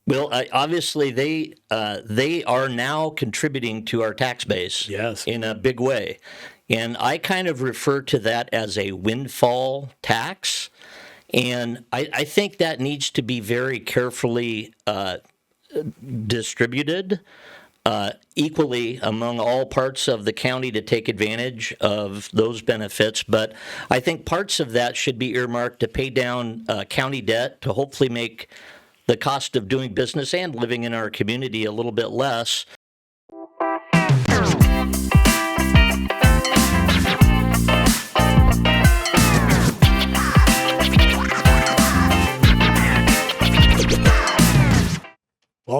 Well, obviously they are now contributing to our tax base, Yes, in a big way, and I kind of refer to that as a windfall tax, and I think that needs to be very carefully distributed equally among all parts of the county to take advantage of those benefits. But I think parts of that should be earmarked to pay down county debt, to hopefully make the cost of doing business and living in our community a little bit less.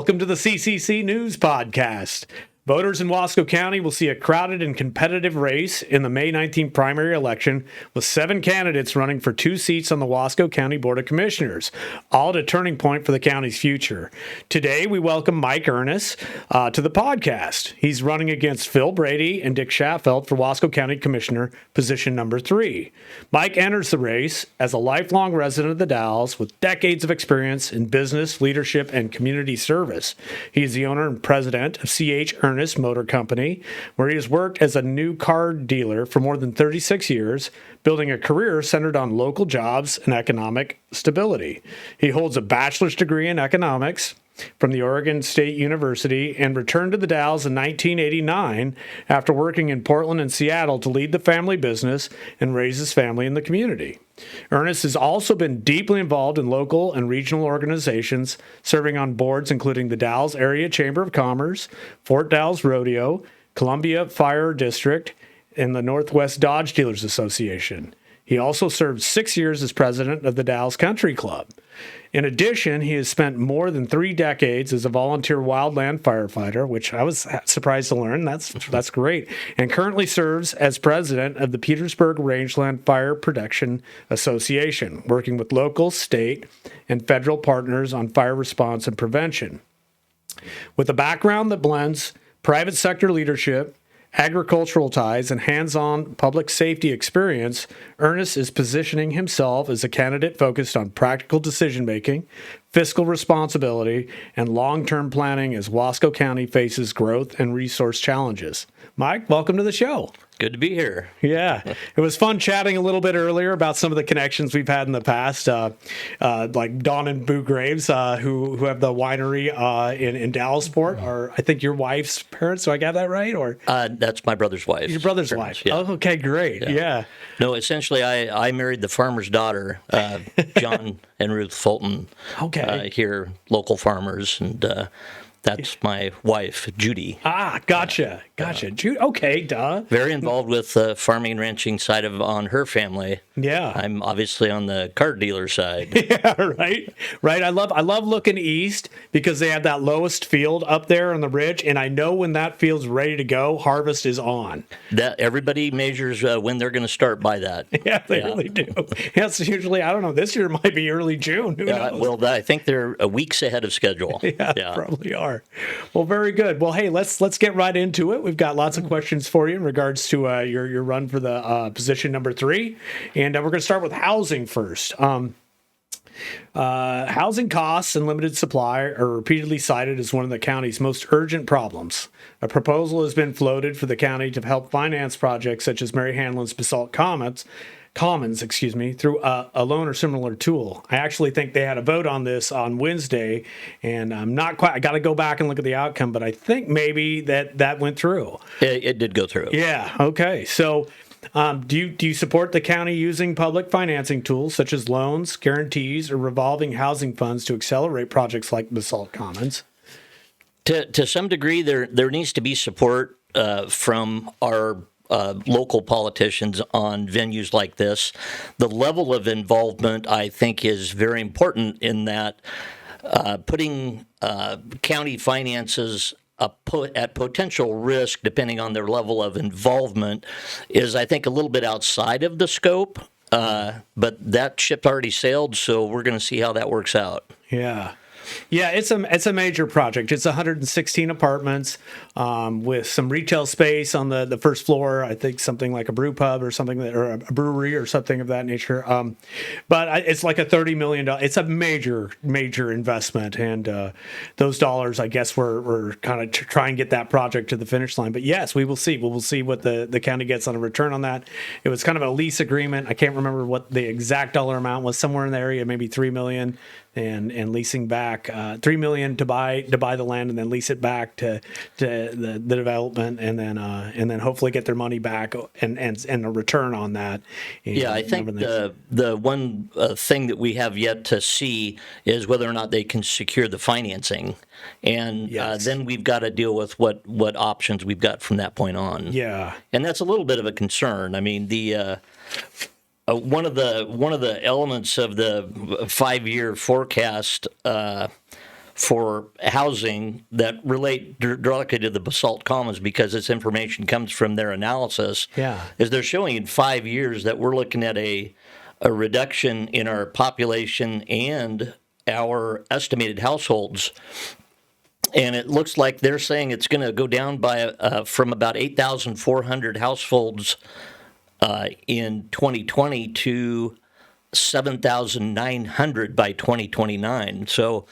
welcome to the CCCNews Podcast. Voters in Wasco County will see a crowded and competitive race in the May 19th primary election, with 7 candidates running for 2 seats on the Wasco County Board of Commissioners, all at a turning point for the county's future. Today, we welcome Mike Urness to the podcast. He's running against Phil Brady and Dick Schaffelt for Wasco County Commissioner, position number 3. Mike enters the race as a lifelong resident of the Dalles with decades of experience in business, leadership, and community service. He is the owner and president of C.H. Urness Motor Company, where he has worked as a new car dealer for more than 36 years, building a career centered on local jobs and economic stability. He holds a bachelor's degree in economics from the Oregon State University and returned to the Dalles in 1989 after working in Portland and Seattle to lead the family business and raise his family in the community. Urness has also been deeply involved in local and regional organizations, serving on boards including the Dalles Area Chamber of Commerce, Fort Dalles Rodeo, Columbia Fire District, and the Northwest Dodge Dealers Association. He also served 6 years as president of the Dalles Country Club. In addition, he has spent more than 3 decades as a volunteer wildland firefighter, which I was surprised to learn. That's great. And currently serves as president of the Petersburg Rangeland Fire Protection Association, working with local, state, and federal partners on fire response and prevention. With a background that blends private sector leadership, agricultural ties, and hands-on public safety experience, Urness is positioning himself as a candidate focused on practical decision-making, fiscal responsibility, and long-term planning as Wasco County faces growth and resource challenges. Mike, welcome to the show. Good to be here. Yeah, it was fun chatting a little bit earlier about some of the connections we've had in the past, like Don and Boo Graves, who have the winery in Dallasport, or I think your wife's parents. Do I got that right? Or That's my brother's wife. Your brother's wife. Yeah. Oh, okay, great. Yeah. No, essentially, I married the farmer's daughter, John and Ruth Fulton. Okay. Here, local farmers, and that's my wife, Judy. Ah, gotcha. Judy. Okay, duh. Very involved with the farming and ranching side on her family. Yeah. I'm obviously on the car dealer side. Yeah, right. I love looking east because they have that lowest field up there on the ridge, and I know when that field's ready to go, harvest is on. That everybody measures when they're going to start by that. Yeah, they really do. It's usually, I don't know, this year might be early June. Who knows? Well, I think they're weeks ahead of schedule. Yeah, probably are. Well, very good. Well, hey, let's get right into it. We've got lots of questions for you in regards to your run for the position number 3, and we're going to start with housing first. Housing costs and limited supply are repeatedly cited as one of the county's most urgent problems. A proposal has been floated for the county to help finance projects such as Mary Hanlon's Basalt Commons, through a loan or similar tool. I actually think they had a vote on this on Wednesday, and I'm not quite, I got to go back and look at the outcome, but I think maybe that went through. It did go through. Yeah, okay. So do you support the county using public financing tools such as loans, guarantees, or revolving housing funds to accelerate projects like Basalt Commons? To some degree, there needs to be support from our local politicians on venues like this. The level of involvement, I think, is very important in that putting county finances at potential risk, depending on their level of involvement, is, I think, a little bit outside of the scope. But that ship already sailed, so we're going to see how that works out. Yeah. Yeah, it's a major project. It's 116 apartments with some retail space on the first floor. I think something like a brew pub or something or a brewery or something of that nature. But it's like a $30 million. It's a major investment, and those dollars, I guess, we're kind of try and get that project to the finish line. But yes, we will see. We will see what the county gets on a return on that. It was kind of a lease agreement. I can't remember what the exact dollar amount was. Somewhere in the area, maybe $3 million. And leasing back $3 million to buy the land and then lease it back to the development, and then hopefully get their money back and a return on that. Yeah, I think the one thing that we have yet to see is whether or not they can secure the financing, and then we've got to deal with what options we've got from that point on. Yeah, and that's a little bit of a concern. I mean, the one of the elements of the 5-year forecast for housing that relate directly to the Basalt Commons, because this information comes from their analysis, is they're showing in 5 years that we're looking at a reduction in our population and our estimated households. And it looks like they're saying it's going to go down by from about 8,400 households in 2020 to 7,900 by 2029. So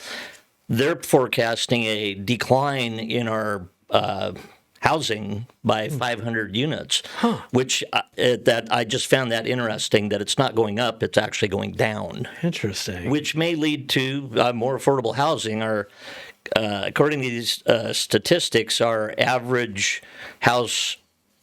they're forecasting a decline in our housing by 500 units, which that I just found that interesting, that it's not going up, it's actually going down. Interesting. Which may lead to more affordable housing. According to these statistics, our average house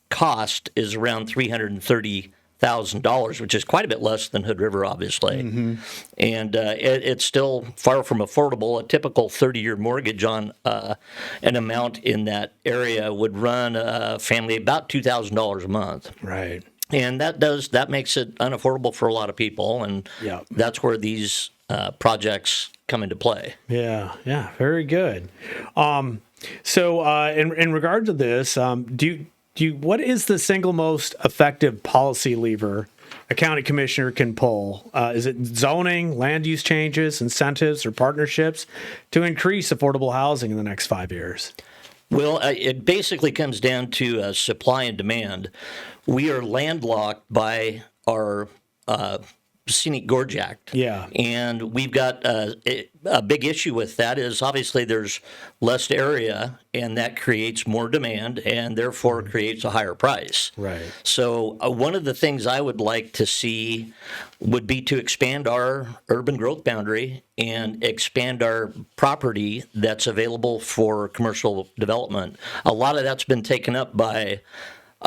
cost is around $330,000, which is quite a bit less than Hood River, obviously. Mm-hmm. And it's still far from affordable. A typical 30-year mortgage on an amount in that area would run a family about $2,000 a month. Right. And that makes it unaffordable for a lot of people, and that's where these projects come into play. Yeah, very good. So in regard to this, what is the single most effective policy lever a county commissioner can pull? Is it zoning, land use changes, incentives, or partnerships to increase affordable housing in the next 5 years? Well, it basically comes down to supply and demand. We are landlocked by our Scenic Gorge Act. Yeah. And we've got a big issue with that is obviously there's less area, and that creates more demand and therefore creates a higher price. Right. So one of the things I would like to see would be to expand our urban growth boundary and expand our property that's available for commercial development. A lot of that's been taken up by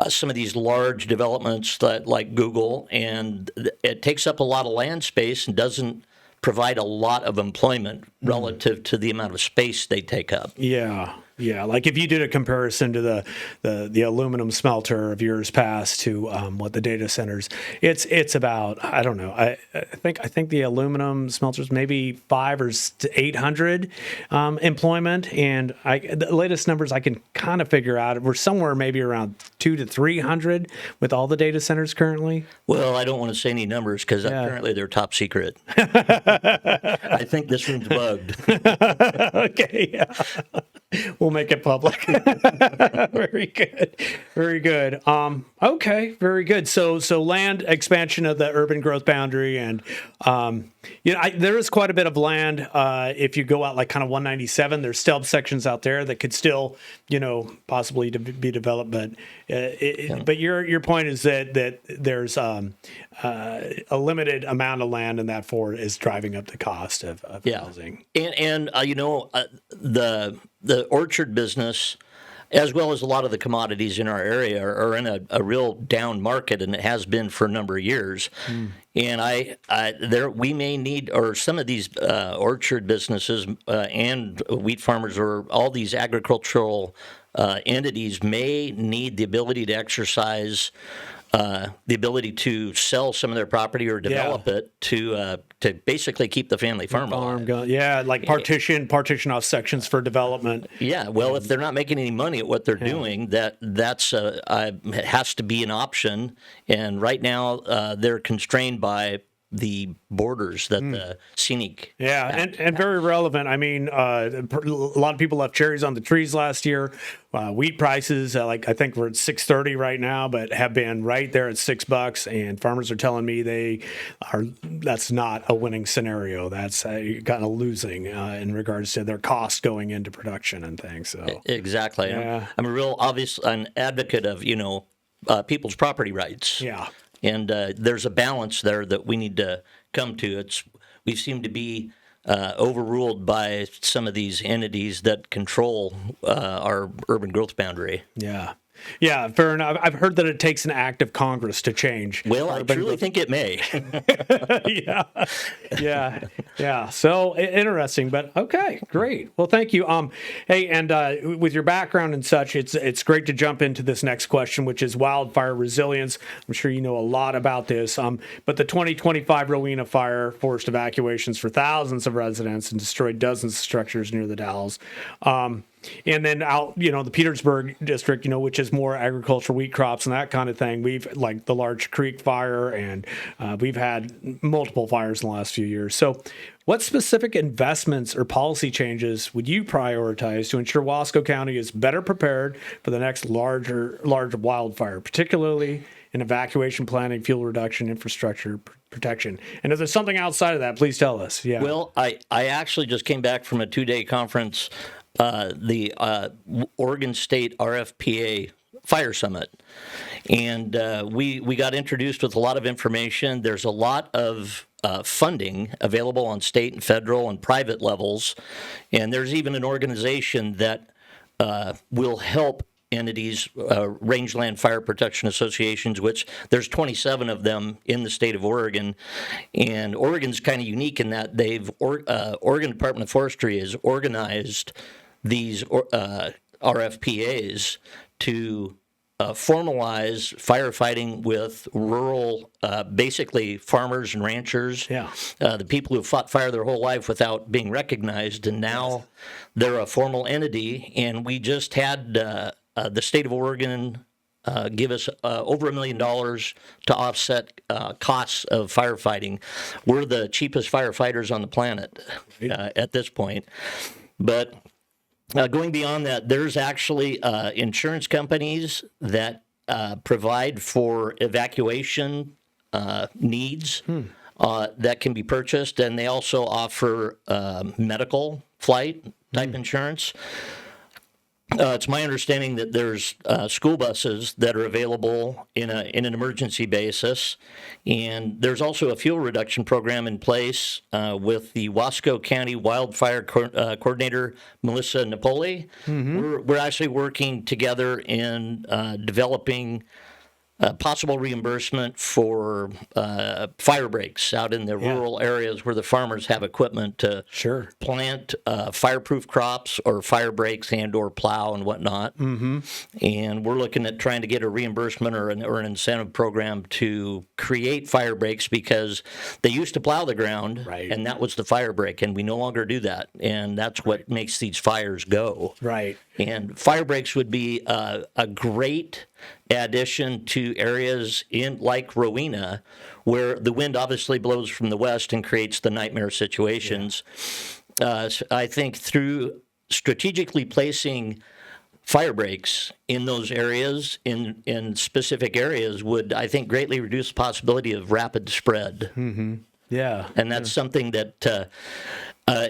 some of these large developments like Google, and it takes up a lot of land space and doesn't provide a lot of employment relative to the amount of space they take up. Yeah. Like if you did a comparison to the aluminum smelter of years past to what the data centers, it's about, I don't know, I think the aluminum smelters maybe 500 to 800 employment, and the latest numbers I can kind of figure out, we're somewhere maybe around 200 to 300 with all the data centers currently. Well, I don't want to say any numbers because apparently they're top secret. I think this one's bugged. Okay, yeah. We'll make it public. Very good. Okay, very good. So land expansion of the urban growth boundary, and there is quite a bit of land. If you go out like kind of 197, there's stub sections out there that could still, possibly be developed. But but your point is that there's a limited amount of land, and that is driving up the cost of housing. And the orchard business, as well as a lot of the commodities in our area, are in a real down market, and it has been for a number of years. And we may need, or some of these orchard businesses and wheat farmers, or all these agricultural entities may need the ability to exercise the ability to sell some of their property or develop it to basically keep the family farm alive. Like partition off sections for development. Yeah, well, if they're not making any money at what they're doing, that's has to be an option. And right now, they're constrained by the borders that the scenic. Yeah, and very relevant. I mean, a lot of people left cherries on the trees last year. Wheat prices, like I think we're at $6.30 right now, but have been right there at $6. And farmers are telling me that's not a winning scenario. That's kind of losing in regards to their costs going into production and things. So exactly. Yeah. I'm an advocate of people's property rights. Yeah. And there's a balance there that we need to come to. We seem to be overruled by some of these entities that control our urban growth boundary. Yeah. Yeah, fair enough. I've heard that it takes an act of Congress to change. Well, I truly think it may. Yeah. So interesting, but okay, great. Well, thank you. Hey, and with your background and such, it's great to jump into this next question, which is wildfire resilience. I'm sure you know a lot about this. But the 2025 Rowena fire forced evacuations for thousands of residents and destroyed dozens of structures near the Dalles. And then out, the Petersburg district, which is more agriculture, wheat crops and that kind of thing. We've like the Larch Creek fire, and we've had multiple fires in the last few years. So what specific investments or policy changes would you prioritize to ensure Wasco County is better prepared for the next larger wildfire, particularly in evacuation planning, fuel reduction, infrastructure protection? And if there's something outside of that, please tell us. Yeah. Well, I actually just came back from a 2-day conference, the Oregon State RFPA Fire Summit, and we got introduced with a lot of information. There's a lot of funding available on state and federal and private levels, and there's even an organization that will help entities, rangeland fire protection associations, which there's 27 of them in the state of Oregon. And Oregon's kind of unique in that Oregon Department of Forestry has organized these RFPAs to formalize firefighting with rural, basically farmers and ranchers, the people who fought fire their whole life without being recognized, and now they're a formal entity. And we just had the state of Oregon give us over $1 million to offset costs of firefighting. We're the cheapest firefighters on the planet at this point. But going beyond that, there's actually insurance companies that provide for evacuation needs that can be purchased, and they also offer medical flight type insurance. It's my understanding that there's school buses that are available in an emergency basis, and there's also a fuel reduction program in place with the Wasco County wildfire coordinator Melissa Napoli. We're actually working together in developing possible reimbursement for fire breaks out in the rural areas where the farmers have equipment to plant fireproof crops or fire breaks and or plow and whatnot. And we're looking at trying to get a reimbursement or an incentive program to create fire breaks, because they used to plow the ground and that was the fire break, and we no longer do that. And that's what makes these fires go. And fire breaks would be a great addition to areas like Rowena, where the wind obviously blows from the west and creates the nightmare situations. So I think through strategically placing fire breaks in those areas, in specific areas, would, I think, greatly reduce the possibility of rapid spread. And that's something that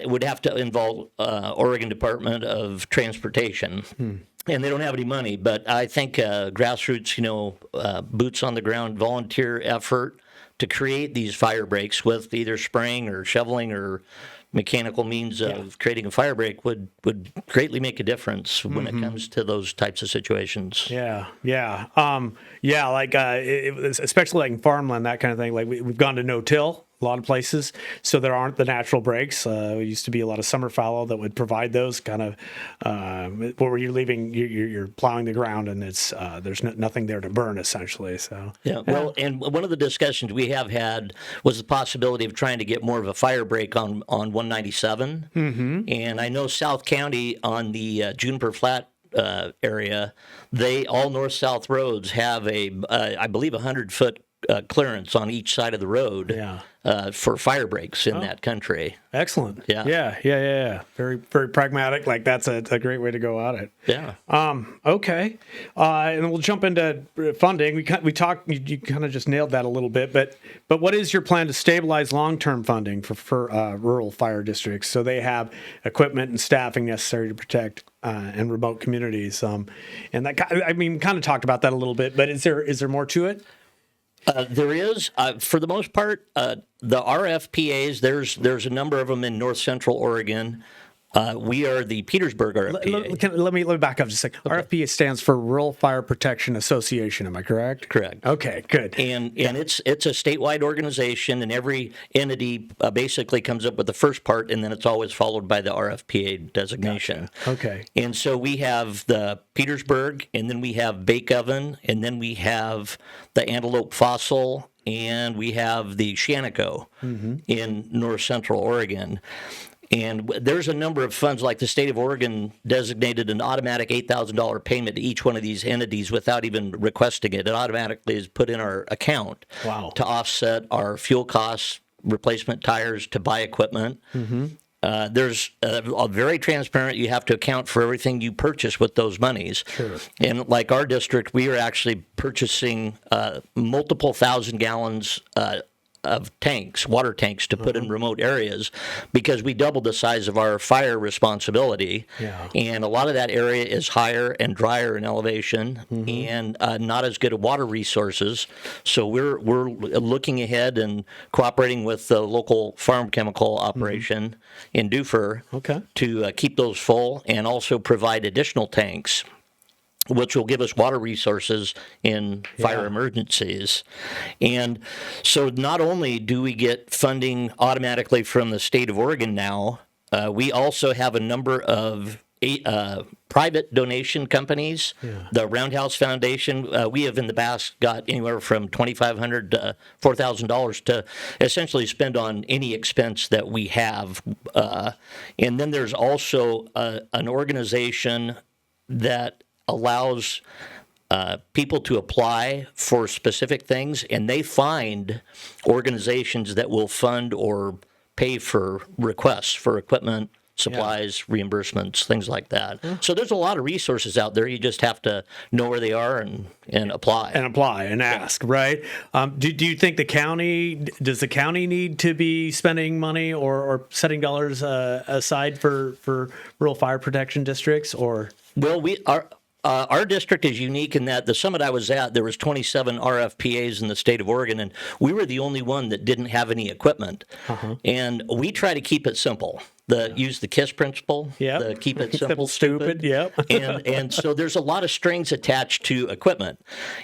would have to involve Oregon Department of Transportation. And they don't have any money, but I think grassroots, boots on the ground, volunteer effort to create these fire breaks with either spraying or shoveling or mechanical means of creating a fire break would greatly make a difference when it comes to those types of situations. Like especially like in farmland, that kind of thing. Like we've gone to no-till a lot of places, so there aren't the natural breaks. There used to be a lot of summer fallow that would provide those kind of where you're leaving, you're plowing the ground, and it's there's nothing there to burn essentially. So well, and one of the discussions we have had was the possibility of trying to get more of a fire break on 197, and I know South County on the Juniper Flat area, all north-south roads have I believe 100-foot clearance on each side of the road for fire breaks in that country. Excellent. Yeah. Yeah. Very, very pragmatic. Like that's a great way to go at it. Yeah. Okay. And we'll jump into funding. We talked. You kind of just nailed that a little bit. But what is your plan to stabilize long-term funding for rural fire districts so they have equipment and staffing necessary to protect and remote communities? And that kind of talked about that a little bit. But is there more to it? There is, for the most part, the RFPAs. There's a number of them in north central Oregon. We are the Petersburg RFPA. Let me back up just a second. Okay. RFPA stands for Rural Fire Protection Association. Am I correct? Correct. Okay, good. And it's a statewide organization, and every entity basically comes up with the first part, and then it's always followed by the RFPA designation. Gotcha. Okay. And so we have the Petersburg, and then we have Bake Oven, and then we have the Antelope Fossil, and we have the Shaniko in north central Oregon. And there's a number of funds, like the state of Oregon designated an automatic $8,000 payment to each one of these entities without even requesting it. It automatically is put in our account to offset our fuel costs, replacement tires, to buy equipment. There's a very transparent. You have to account for everything you purchase with those monies. Sure. And like our district, we are actually purchasing multiple thousand gallons of tanks, water tanks, to put in remote areas, because we doubled the size of our fire responsibility. Yeah. And a lot of that area is higher and drier in elevation and not as good at water resources. So we're looking ahead and cooperating with the local farm chemical operation in Dufur to keep those full and also provide additional tanks, which will give us water resources in fire emergencies. And so not only do we get funding automatically from the state of Oregon now, we also have a number of private donation companies. The Roundhouse Foundation, we have in the past got anywhere from $2,500 to $4,000 to essentially spend on any expense that we have. And then there's also an organization that allows people to apply for specific things, and they find organizations that will fund or pay for requests for equipment, supplies, reimbursements, things like that. So there's a lot of resources out there. You just have to know where they are and apply. And ask, right? Do you think does the county need to be spending money or setting dollars aside for rural fire protection districts? Or Well, our district is unique in that the summit I was at, there was 27 RFPAs in the state of Oregon, and we were the only one that didn't have any equipment. And we try to keep it simple. Use the KISS principle. The keep it simple, stupid. and so there's a lot of strings attached to equipment,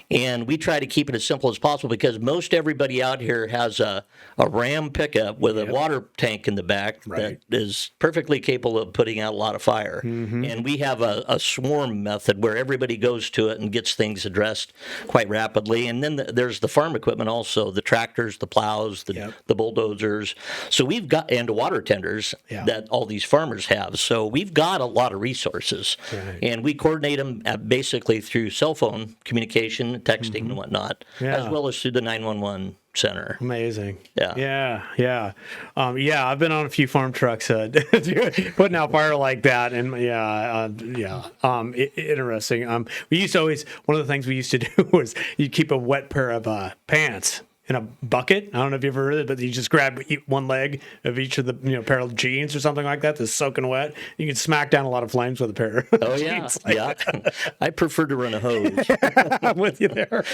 and we try to keep it as simple as possible, because most everybody out here has a Ram pickup with a water tank in the back that is perfectly capable of putting out a lot of fire. And we have a swarm method where everybody goes to it and gets things addressed quite rapidly. And then there's the farm equipment also, the tractors, the plows, the bulldozers. So we've got, and water tenders that all these farmers have. So we've got a lot of resources, and we coordinate them basically through cell phone communication, texting, and whatnot, as well as through the 911 center. Amazing. Yeah. I've been on a few farm trucks putting out fire like that, and interesting. We used to always, one of the things we used to do was you keep a wet pair of pants in a bucket. I don't know if you've ever heard of it, but you just grab one leg of each of the pair of jeans or something like that that's soaking wet. You can smack down a lot of flames with a pair of jeans. I prefer to run a hose. I'm with you there.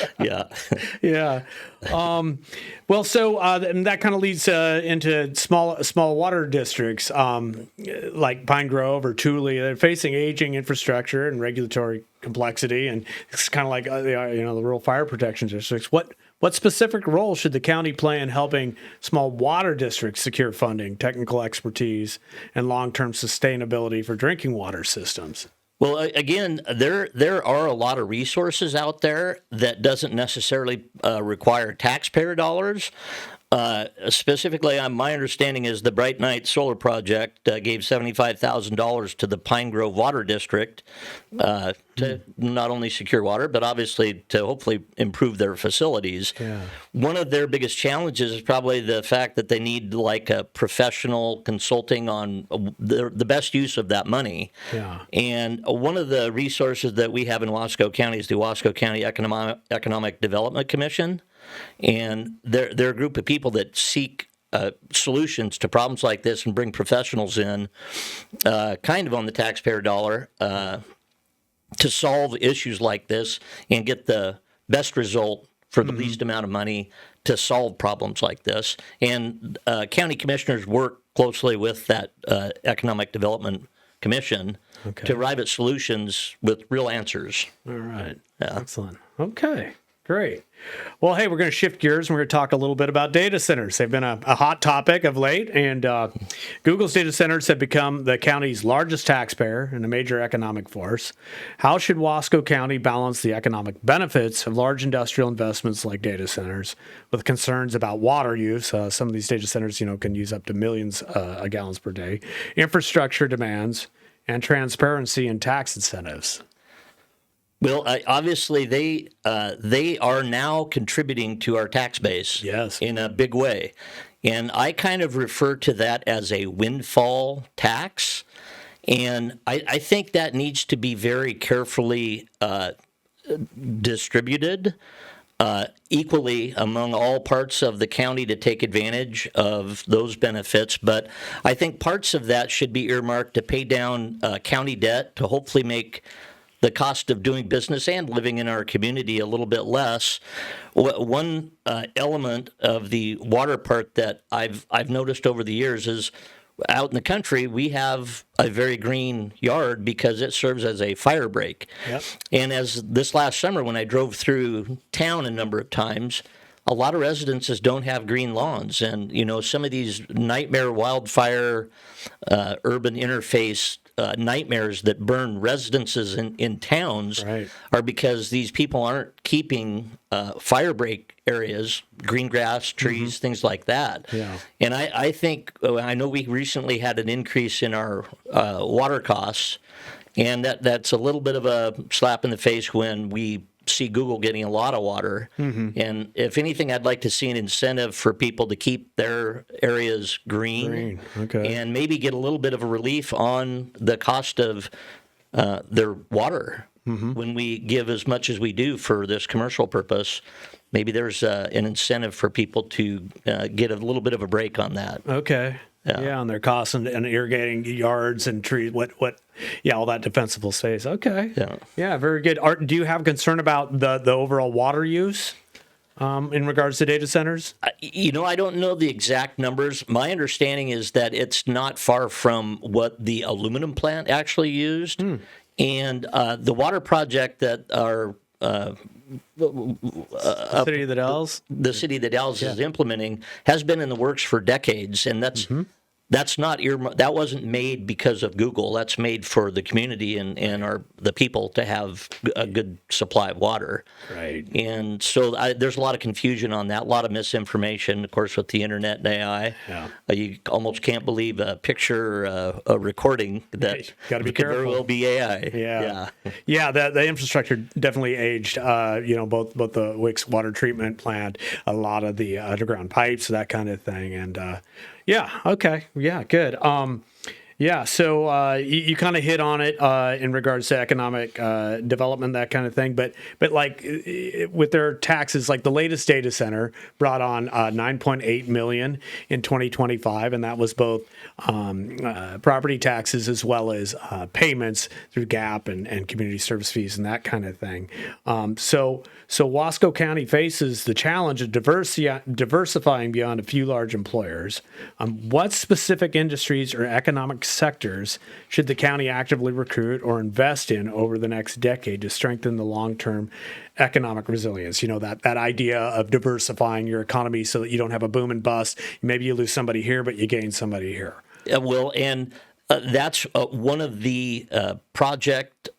Well, so and that kind of leads into small water districts like Pine Grove or Thule. They're facing aging infrastructure and regulatory complexity, and it's kind of like the rural fire protection districts. What specific role should the county play in helping small water districts secure funding, technical expertise, and long-term sustainability for drinking water systems? Well, again, there are a lot of resources out there that doesn't necessarily require taxpayer dollars. Specifically, my understanding is the Bright Night Solar Project gave $75,000 to the Pine Grove Water District to not only secure water, but obviously to hopefully improve their facilities. Yeah. One of their biggest challenges is probably the fact that they need like a professional consulting on the best use of that money. Yeah. And one of the resources that we have in Wasco County is the Wasco County Economic Development Commission. And they're a group of people that seek solutions to problems like this and bring professionals in, kind of on the taxpayer dollar, to solve issues like this and get the best result for the least amount of money to solve problems like this. And county commissioners work closely with that Economic Development Commission to arrive at solutions with real answers. All right. Yeah. Excellent. Okay. Great. Well, hey, we're going to shift gears and we're going to talk a little bit about data centers. They've been a hot topic of late, and Google's data centers have become the county's largest taxpayer and a major economic force. How should Wasco County balance the economic benefits of large industrial investments like data centers with concerns about water use? Some of these data centers, can use up to millions of gallons per day, infrastructure demands, and transparency and tax incentives. Well, obviously, they are now contributing to our tax base in a big way. And I kind of refer to that as a windfall tax. And I think that needs to be very carefully distributed equally among all parts of the county to take advantage of those benefits. But I think parts of that should be earmarked to pay down county debt to hopefully make the cost of doing business and living in our community a little bit less. One element of the water part that I've noticed over the years is out in the country, we have a very green yard because it serves as a fire break. Yep. And as this last summer when I drove through town a number of times, a lot of residences don't have green lawns. And, some of these nightmare wildfire urban interface nightmares that burn residences in towns are because these people aren't keeping fire break areas, green grass, trees, things like that. Yeah. And I know we recently had an increase in our water costs, and that's a little bit of a slap in the face when we see Google getting a lot of water. And if anything, I'd like to see an incentive for people to keep their areas green. And maybe get a little bit of a relief on the cost of their water. When we give as much as we do for this commercial purpose, maybe there's an incentive for people to get a little bit of a break on that. Okay. Yeah, on their costs and irrigating yards and trees, all that defensible space. Okay. Yeah, very good. Do you have concern about the overall water use in regards to data centers? I don't know the exact numbers. My understanding is that it's not far from what the aluminum plant actually used. And the water project that our City of the Dells? The City of the Dells is implementing has been in the works for decades, and that's not that wasn't made because of Google. That's made for the community and the people to have a good supply of water. Right. And so there's a lot of confusion on that, a lot of misinformation, of course, with the internet and AI. Yeah. You almost can't believe a picture, a recording that Gotta be could very careful. well be AI. Yeah. The infrastructure definitely aged. Both the Wicks water treatment plant, a lot of the underground pipes, that kind of thing, and. Okay. Yeah. Good. So you kind of hit on it in regards to economic development, that kind of thing. But like with their taxes, like the latest data center brought on $9.8 million in 2025, and that was both property taxes as well as payments through GAP and community service fees and that kind of thing. So Wasco County faces the challenge of diversifying beyond a few large employers. What specific industries or economic sectors should the county actively recruit or invest in over the next decade to strengthen the long-term economic resilience? That idea of diversifying your economy so that you don't have a boom and bust. Maybe you lose somebody here, but you gain somebody here. Well, and that's one of the project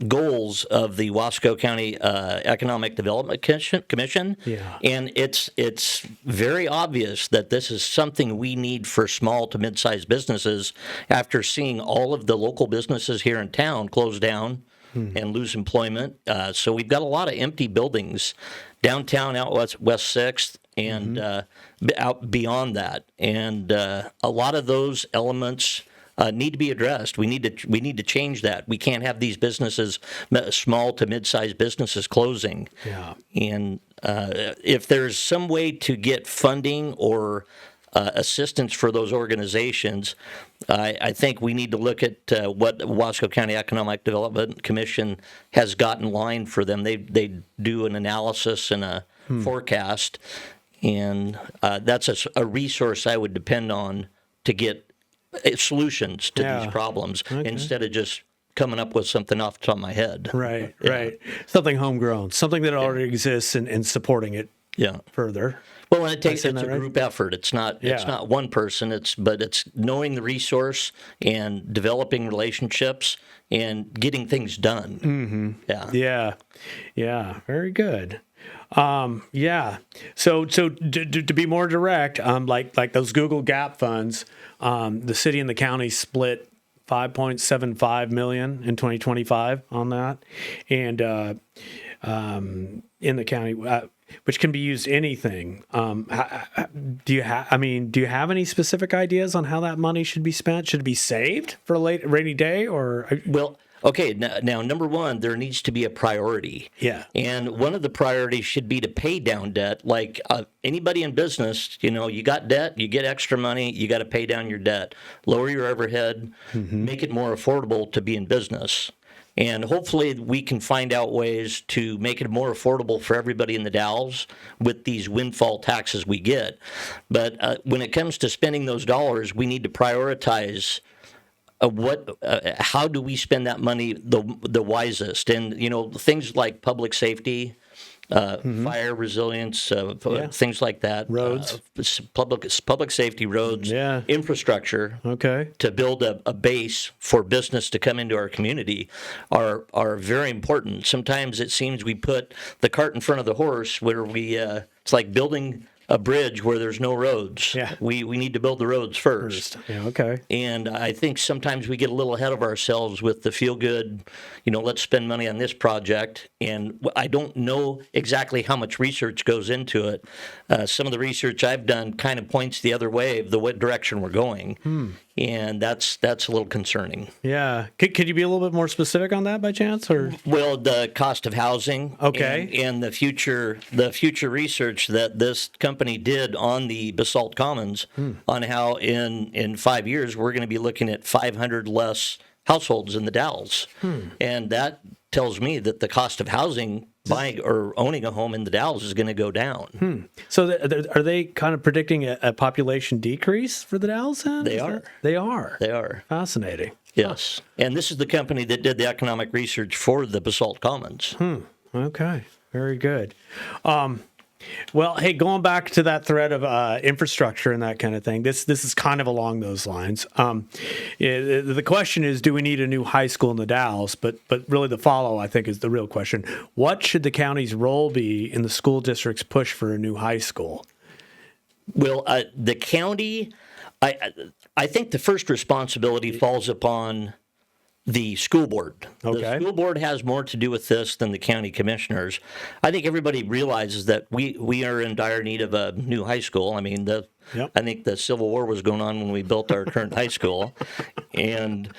goals of the Wasco County Economic Development Commission. Yeah. And it's very obvious that this is something we need for small to mid-sized businesses after seeing all of the local businesses here in town close down and lose employment. So we've got a lot of empty buildings downtown, out West 6th, and out beyond that. And a lot of those elements need to be addressed. We need to change that. We can't have these businesses, small to mid-sized businesses, closing. Yeah. And if there's some way to get funding or assistance for those organizations, I think we need to look at what the Wasco County Economic Development Commission has got in line for them. They do an analysis and a forecast, and that's a resource I would depend on to get solutions to these problems instead of just coming up with something off the top of my head. Right. Something homegrown, something that already exists, and supporting it further. Well, and it's a group effort. It's not one person. It's knowing the resource and developing relationships and getting things done. Yeah. Very good. So to be more direct, like those Google Gap funds, the city and the county split $5.75 million in 2025 on that, and in the county, which can be used anything. Do you have any specific ideas on how that money should be spent? Should it be saved for a rainy day, or well? Okay, now, number one, there needs to be a priority. Yeah. And one of the priorities should be to pay down debt. Like anybody in business, you got debt, you get extra money, you got to pay down your debt. Lower your overhead, make it more affordable to be in business. And hopefully we can find out ways to make it more affordable for everybody in the Dalles with these windfall taxes we get. But when it comes to spending those dollars, we need to prioritize how do we spend that money the wisest? And things like public safety, fire resilience, things like that, roads, public safety, roads, infrastructure. Okay. To build a base for business to come into our community are very important. Sometimes it seems we put the cart in front of the horse, where it's like building a bridge where there's no roads. Yeah. We need to build the roads first. Yeah, okay. And I think sometimes we get a little ahead of ourselves with the feel good, let's spend money on this project. And I don't know exactly how much research goes into it. Some of the research I've done kind of points the other way, what direction we're going. And that's a little concerning. Yeah. Could you be a little bit more specific on that by chance? Or well, the cost of housing. Okay. And the future research that this company did on the Basalt Commons on how in 5 years we're going to be looking at 500 less households in the Dalles. And that tells me that the cost of housing, buying or owning a home in the Dalles, is going to go down. So are they kind of predicting a population decrease for the Dalles then? They are. They are. They are. Fascinating. Yes. And this is the company that did the economic research for the Basalt Commons. Okay. Very good. Well, hey, going back to that thread of infrastructure and that kind of thing, this is kind of along those lines. The question is, do we need a new high school in the Dalles? But really the follow, I think, is the real question. What should the county's role be in the school district's push for a new high school? Well, the county, I think the first responsibility falls upon the school board. Okay. The school board has more to do with this than the county commissioners. I think everybody realizes that we are in dire need of a new high school. I mean, I think the Civil War was going on when we built our current high school, and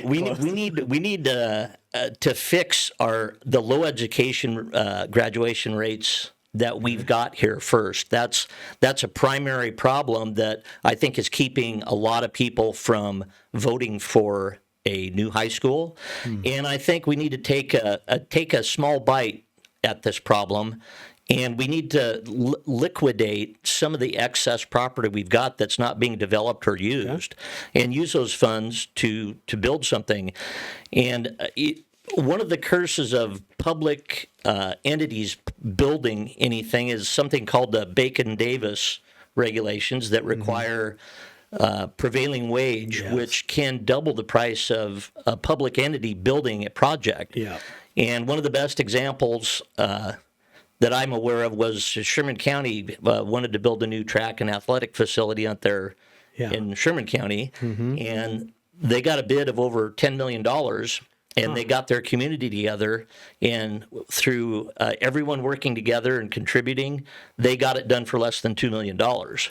we need to fix the low education graduation rates that we've got here first. That's a primary problem that I think is keeping a lot of people from voting for a new high school. And I think we need to take a small bite at this problem, and we need to liquidate some of the excess property we've got that's not being developed or used, and use those funds to build something. And one of the curses of public entities building anything is something called the Bacon-Davis regulations that require prevailing wage, Yes. which can double the price of a public entity building a project. Yeah. And one of the best examples that I'm aware of was Sherman County wanted to build a new track and athletic facility out there in Sherman County, and they got a bid of over $10 million. And they got their community together, and through everyone working together and contributing, they got it done for less than $2 million.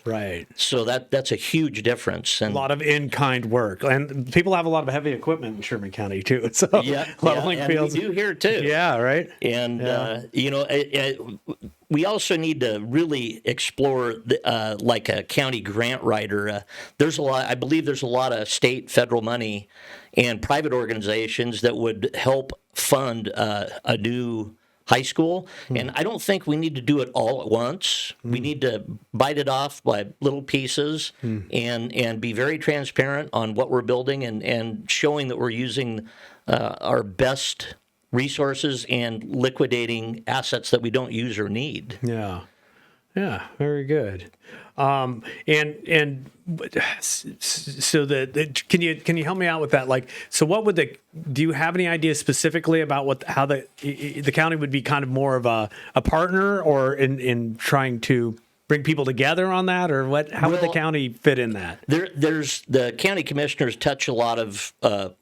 Right. So that's a huge difference. And A lot of in-kind work, and people have a lot of heavy equipment in Sherman County too. So leveling and fields. we do here too. Yeah. Right. And we also need to really explore like a county grant writer. There's a lot. I believe there's a lot of state, federal money, and private organizations that would help fund a new high school. And I don't think we need to do it all at once. We need to bite it off by little pieces and be very transparent on what we're building and showing that we're using our best resources and liquidating assets that we don't use or need. Yeah. Yeah. Very good. And so can you help me out with that? Like, so what would do you have any idea specifically about how the county would be kind of more of a partner, or in trying to bring people together on that, or how would the county fit in that? There's the county commissioners touch a lot of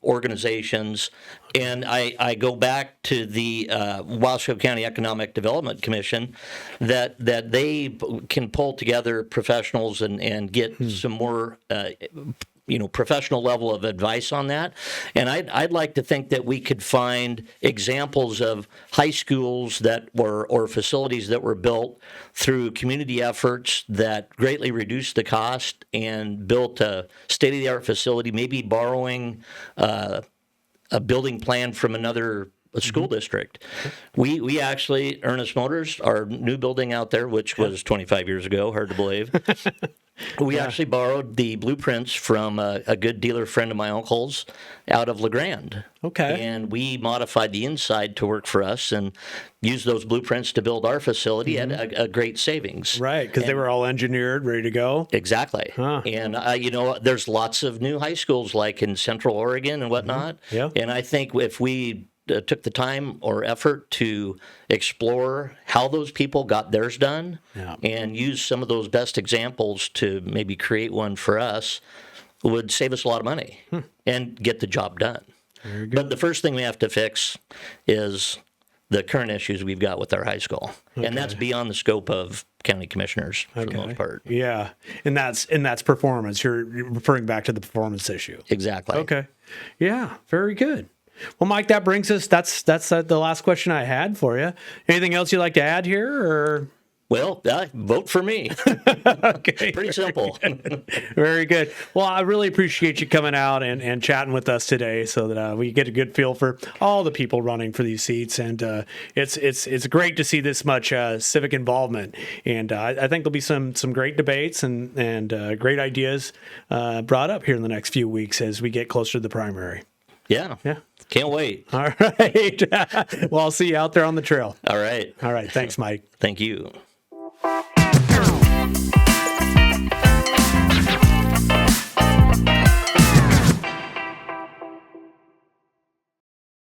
organizations, and I go back to the Wasco County Economic Development Commission that they can pull together professionals and get some more professional level of advice on that. And I'd like to think that we could find examples of high schools that were, or facilities that were built through community efforts that greatly reduced the cost and built a state-of-the-art facility, maybe borrowing a building plan from another school district. We actually, Urness Motors, our new building out there, which was 25 years ago, hard to believe, we actually borrowed the blueprints from a good dealer friend of my uncle's out of LeGrand. Okay. And we modified the inside to work for us and used those blueprints to build our facility at a great savings. Right, because they were all engineered, ready to go. Exactly. Huh. And, there's lots of new high schools like in Central Oregon and whatnot. Yeah. And I think if we took the time or effort to explore how those people got theirs done and use some of those best examples to maybe create one for us, would save us a lot of money and get the job done. Very good. But the first thing we have to fix is the current issues we've got with our high school. Okay. And that's beyond the scope of county commissioners for the most part. Yeah. And that's performance. You're referring back to the performance issue. Exactly. Okay. Yeah. Very good. Well, Mike, that brings us, that's the last question I had for you. Anything else you'd like to add here, or? Well, vote for me. Okay. Pretty simple. Very good. Well, I really appreciate you coming out and chatting with us today so that we get a good feel for all the people running for these seats. And it's great to see this much civic involvement. And I think there'll be some great debates and great ideas brought up here in the next few weeks as we get closer to the primary. Yeah. Can't wait. All right. Well, I'll see you out there on the trail. All right. Thanks, Mike. Thank you.